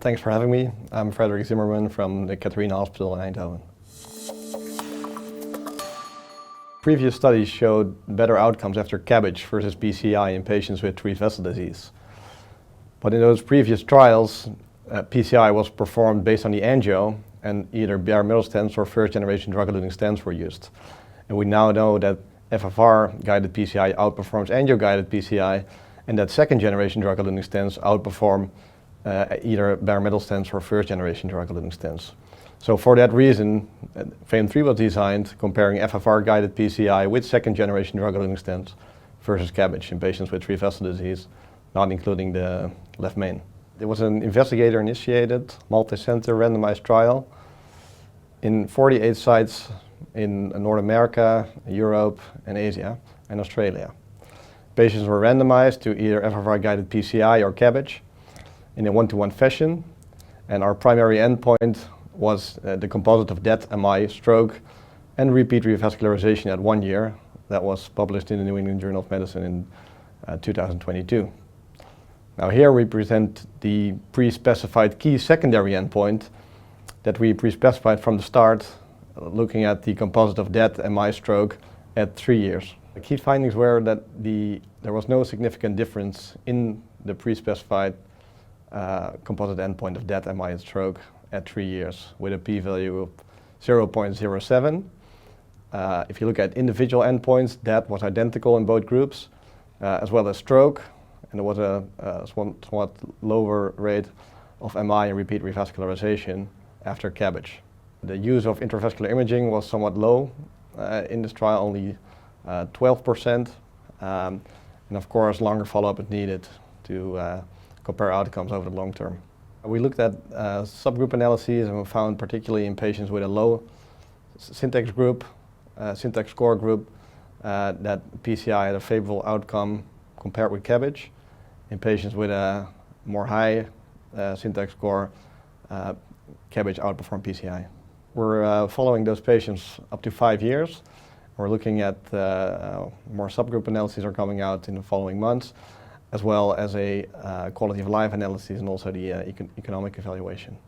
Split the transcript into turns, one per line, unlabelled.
Thanks for having me. I'm Frederick Zimmermann from the Catharina Hospital in Eindhoven. Previous studies showed better outcomes after CABG versus PCI in patients with treat vessel disease. But in those previous trials, PCI was performed based on the angio, and either bare metal stents or first generation drug-eluting stents were used. And we now know that FFR-guided PCI outperforms angio-guided PCI, and that second generation drug-eluting stents outperform either bare metal stents or first generation drug-eluting stents. So for that reason, FAME3 was designed comparing FFR-guided PCI with second generation drug-eluting stents versus CABG in patients with treat vessel disease, not including the left main. It was an investigator-initiated, multi-center randomized trial in 48 sites in North America, Europe, and Asia, and Australia. Patients were randomized to either FFR-guided PCI or CABG in a 1-to-1 fashion, and our primary endpoint was the composite of death, MI, stroke, and repeat revascularization at 1 year. That was published in the New England Journal of Medicine in 2022. Now here we present the pre-specified key secondary endpoint that we pre-specified from the start, looking at the composite of death, MI, stroke at 3 years. The key findings were that there was no significant difference in the pre-specified composite endpoint of death, MI, and stroke at 3 years, with a p-value of 0.07. If you look at individual endpoints, death was identical in both groups, as well as stroke, and there was a somewhat lower rate of MI and repeat revascularization after CABG. The use of intravascular imaging was somewhat low in this trial, only 12%, and of course longer follow-up is needed to compare outcomes over the long term. We looked at subgroup analyses, and we found particularly in patients with a low syntax group, syntax score group, that PCI had a favorable outcome compared with CABG. In patients with a more high syntax score, CABG outperformed PCI. We're following those patients up to 5 years. We're looking at more subgroup analyses are coming out in the following months, as well as a quality of life analysis and also the economic evaluation.